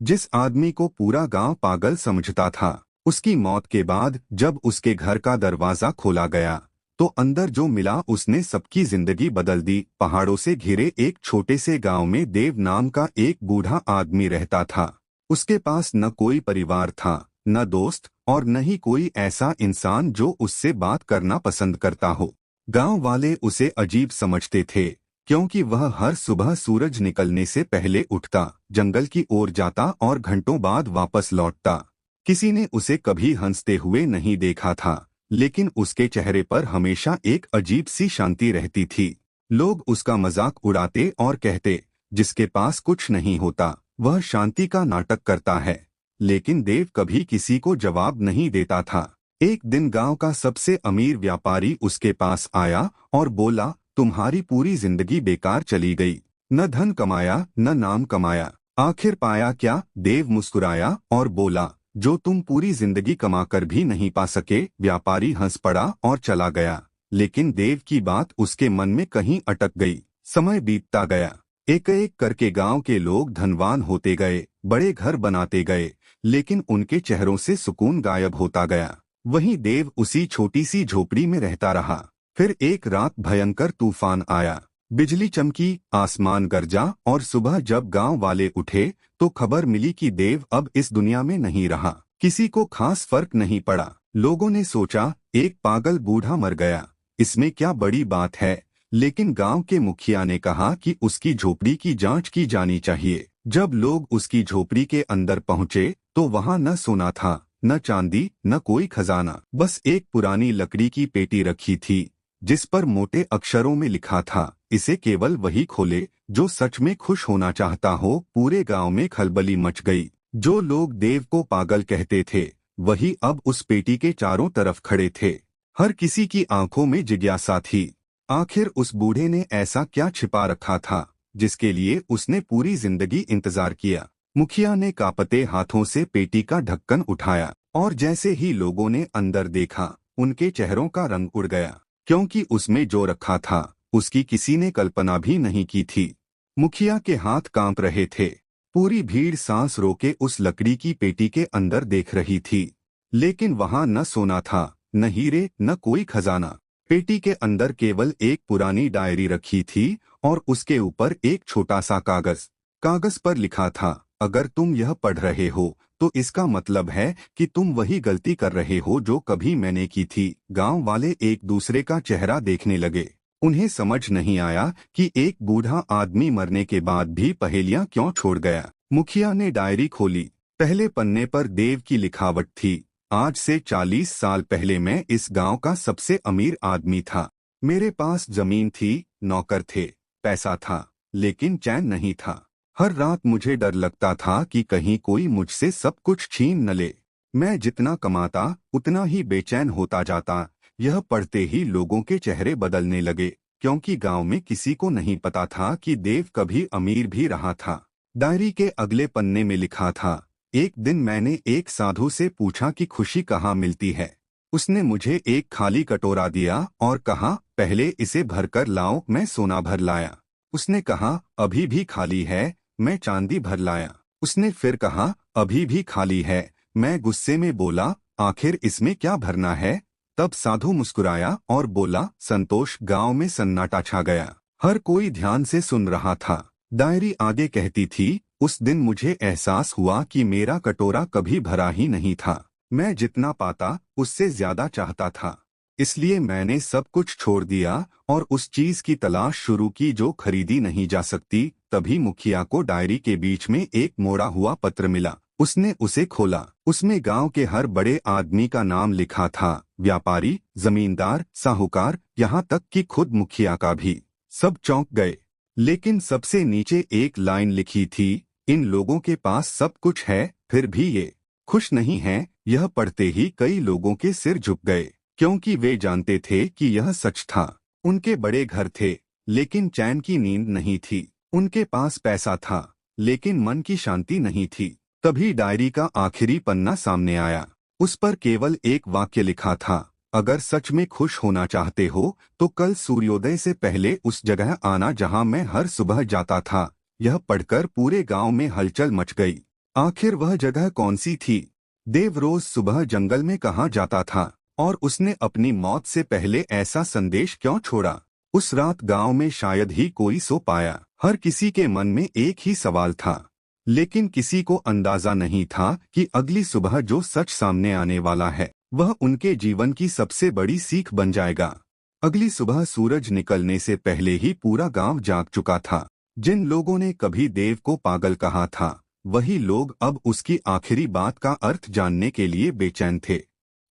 जिस आदमी को पूरा गांव पागल समझता था, उसकी मौत के बाद जब उसके घर का दरवाजा खोला गया तो अंदर जो मिला उसने सबकी जिंदगी बदल दी। पहाड़ों से घिरे एक छोटे से गांव में देव नाम का एक बूढ़ा आदमी रहता था। उसके पास न कोई परिवार था, न दोस्त और न ही कोई ऐसा इंसान जो उससे बात करना पसंद करता हो। गांव वाले उसे अजीब समझते थे, क्योंकि वह हर सुबह सूरज निकलने से पहले उठता, जंगल की ओर जाता और घंटों बाद वापस लौटता। किसी ने उसे कभी हंसते हुए नहीं देखा था, लेकिन उसके चेहरे पर हमेशा एक अजीब सी शांति रहती थी। लोग उसका मजाक उड़ाते और कहते, जिसके पास कुछ नहीं होता वह शांति का नाटक करता है। लेकिन देव कभी किसी को जवाब नहीं देता था। एक दिन गांव का सबसे अमीर व्यापारी उसके पास आया और बोला, तुम्हारी पूरी जिंदगी बेकार चली गई, न धन कमाया न नाम कमाया, आखिर पाया क्या? देव मुस्कुराया और बोला, जो तुम पूरी जिंदगी कमाकर भी नहीं पा सके। व्यापारी हंस पड़ा और चला गया। लेकिन देव की बात उसके मन में कहीं अटक गई। समय बीतता गया, एक एक करके गांव के लोग धनवान होते गए, बड़े घर बनाते गए, लेकिन उनके चेहरों से सुकून गायब होता गया। वहीं देव उसी छोटी सी झोपड़ी में रहता रहा। फिर एक रात भयंकर तूफान आया, बिजली चमकी, आसमान गरजा और सुबह जब गांव वाले उठे तो खबर मिली कि देव अब इस दुनिया में नहीं रहा। किसी को खास फर्क नहीं पड़ा। लोगों ने सोचा, एक पागल बूढ़ा मर गया, इसमें क्या बड़ी बात है। लेकिन गांव के मुखिया ने कहा कि उसकी झोपड़ी की जांच की जानी चाहिए। जब लोग उसकी झोपड़ी के अंदर पहुंचे तो वहां न सोना था, न चांदी, न कोई खजाना, बस एक पुरानी लकड़ी की पेटी रखी थी, जिस पर मोटे अक्षरों में लिखा था, इसे केवल वही खोले जो सच में खुश होना चाहता हो। पूरे गांव में खलबली मच गई। जो लोग देव को पागल कहते थे वही अब उस पेटी के चारों तरफ खड़े थे। हर किसी की आंखों में जिज्ञासा थी, आखिर उस बूढ़े ने ऐसा क्या छिपा रखा था जिसके लिए उसने पूरी जिंदगी इंतजार किया। मुखिया ने कांपते हाथों से पेटी का ढक्कन उठाया और जैसे ही लोगों ने अंदर देखा, उनके चेहरों का रंग उड़ गया, क्योंकि उसमें जो रखा था उसकी किसी ने कल्पना भी नहीं की थी। मुखिया के हाथ कांप रहे थे। पूरी भीड़ सांस रोके उस लकड़ी की पेटी के अंदर देख रही थी, लेकिन वहां न सोना था, न हीरे, न कोई खजाना। पेटी के अंदर केवल एक पुरानी डायरी रखी थी और उसके ऊपर एक छोटा सा कागज पर लिखा था, अगर तुम यह पढ़ रहे हो तो इसका मतलब है कि तुम वही गलती कर रहे हो जो कभी मैंने की थी। गांव वाले एक दूसरे का चेहरा देखने लगे। उन्हें समझ नहीं आया कि एक बूढ़ा आदमी मरने के बाद भी पहेलियां क्यों छोड़ गया। मुखिया ने डायरी खोली। पहले पन्ने पर देव की लिखावट थी, आज से 40 साल पहले मैं इस गांव का सबसे अमीर आदमी था। मेरे पास जमीन थी, नौकर थे, पैसा था, लेकिन चैन नहीं था। हर रात मुझे डर लगता था कि कहीं कोई मुझसे सब कुछ छीन न ले। मैं जितना कमाता उतना ही बेचैन होता जाता। यह पढ़ते ही लोगों के चेहरे बदलने लगे, क्योंकि गांव में किसी को नहीं पता था कि देव कभी अमीर भी रहा था। डायरी के अगले पन्ने में लिखा था, एक दिन मैंने एक साधु से पूछा कि खुशी कहाँ मिलती है। उसने मुझे एक खाली कटोरा दिया और कहा, पहले इसे भरकर लाओ। मैं सोना भर लाया। उसने कहा, अभी भी खाली है। मैं चांदी भर लाया। उसने फिर कहा, अभी भी खाली है। मैं गुस्से में बोला, आखिर इसमें क्या भरना है। तब साधु मुस्कुराया और बोला, संतोष। गांव में सन्नाटा छा गया। हर कोई ध्यान से सुन रहा था। डायरी आगे कहती थी, उस दिन मुझे एहसास हुआ कि मेरा कटोरा कभी भरा ही नहीं था। मैं जितना पाता उससे ज्यादा चाहता था। इसलिए मैंने सब कुछ छोड़ दिया और उस चीज की तलाश शुरू की जो खरीदी नहीं जा सकती। तभी मुखिया को डायरी के बीच में एक मोड़ा हुआ पत्र मिला। उसने उसे खोला। उसमें गांव के हर बड़े आदमी का नाम लिखा था, व्यापारी, जमींदार, साहूकार, यहाँ तक कि खुद मुखिया का भी। सब चौंक गए। लेकिन सबसे नीचे एक लाइन लिखी थी, इन लोगों के पास सब कुछ है फिर भी ये खुश नहीं हैं। यह पढ़ते ही कई लोगों के सिर झुक गए, क्योंकि वे जानते थे कि यह सच था। उनके बड़े घर थे, लेकिन चैन की नींद नहीं थी। उनके पास पैसा था, लेकिन मन की शांति नहीं थी। तभी डायरी का आखिरी पन्ना सामने आया। उस पर केवल एक वाक्य लिखा था, अगर सच में खुश होना चाहते हो तो कल सूर्योदय से पहले उस जगह आना जहां मैं हर सुबह जाता था। यह पढ़कर पूरे गांव में हलचल मच गई। आखिर वह जगह कौन सी थी? देव रोज सुबह जंगल में कहाँ जाता था और उसने अपनी मौत से पहले ऐसा संदेश क्यों छोड़ा? उस रात गांव में शायद ही कोई सो पाया। हर किसी के मन में एक ही सवाल था, लेकिन किसी को अंदाजा नहीं था कि अगली सुबह जो सच सामने आने वाला है वह उनके जीवन की सबसे बड़ी सीख बन जाएगा। अगली सुबह सूरज निकलने से पहले ही पूरा गांव जाग चुका था। जिन लोगों ने कभी देव को पागल कहा था, वही लोग अब उसकी आखिरी बात का अर्थ जानने के लिए बेचैन थे।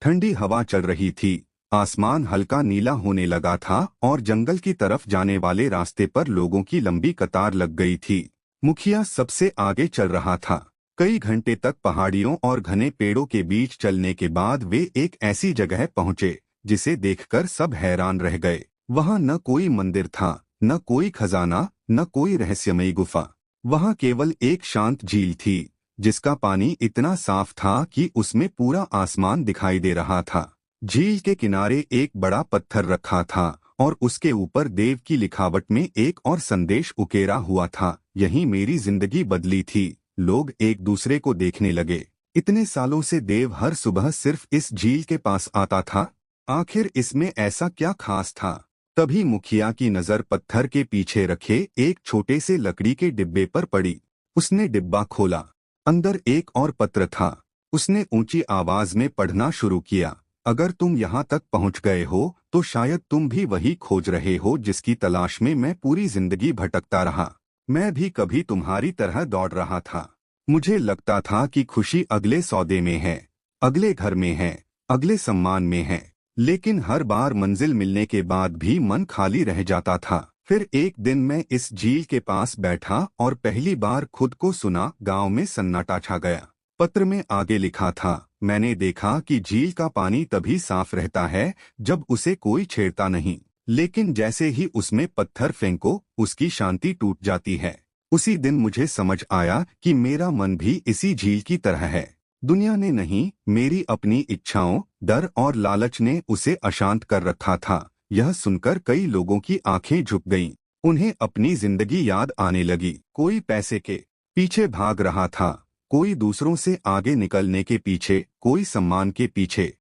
ठंडी हवा चल रही थी, आसमान हल्का नीला होने लगा था और जंगल की तरफ जाने वाले रास्ते पर लोगों की लंबी कतार लग गई थी। मुखिया सबसे आगे चल रहा था। कई घंटे तक पहाड़ियों और घने पेड़ों के बीच चलने के बाद वे एक ऐसी जगह पहुंचे जिसे देखकर सब हैरान रह गए। वहां न कोई मंदिर था, न कोई खजाना, न कोई रहस्यमयी गुफा। वहां केवल एक शांत झील थी, जिसका पानी इतना साफ था कि उसमें पूरा आसमान दिखाई दे रहा था। झील के किनारे एक बड़ा पत्थर रखा था और उसके ऊपर देव की लिखावट में एक और संदेश उकेरा हुआ था, यही मेरी जिंदगी बदली थी। लोग एक दूसरे को देखने लगे। इतने सालों से देव हर सुबह सिर्फ इस झील के पास आता था। आखिर इसमें ऐसा क्या खास था? तभी मुखिया की नजर पत्थर के पीछे रखे एक छोटे से लकड़ी के डिब्बे पर पड़ी। उसने डिब्बा खोला। अंदर एक और पत्र था। उसने ऊंची आवाज में पढ़ना शुरू किया। अगर तुम यहाँ तक पहुँच गए हो तो शायद तुम भी वही खोज रहे हो जिसकी तलाश में मैं पूरी जिंदगी भटकता रहा। मैं भी कभी तुम्हारी तरह दौड़ रहा था। मुझे लगता था कि खुशी अगले सौदे में है, अगले घर में है, अगले सम्मान में है, लेकिन हर बार मंजिल मिलने के बाद भी मन खाली रह जाता था। फिर एक दिन मैं इस झील के पास बैठा और पहली बार खुद को सुना। गांव में सन्नाटा छा गया। पत्र में आगे लिखा था, मैंने देखा कि झील का पानी तभी साफ रहता है जब उसे कोई छेड़ता नहीं, लेकिन जैसे ही उसमें पत्थर फेंको उसकी शांति टूट जाती है। उसी दिन मुझे समझ आया कि मेरा मन भी इसी झील की तरह है। दुनिया ने नहीं, मेरी अपनी इच्छाओं, डर और लालच ने उसे अशांत कर रखा था। यह सुनकर कई लोगों की आंखें झुक गईं। उन्हें अपनी जिंदगी याद आने लगी। कोई पैसे के पीछे भाग रहा था, कोई दूसरों से आगे निकलने के पीछे, कोई सम्मान के पीछे।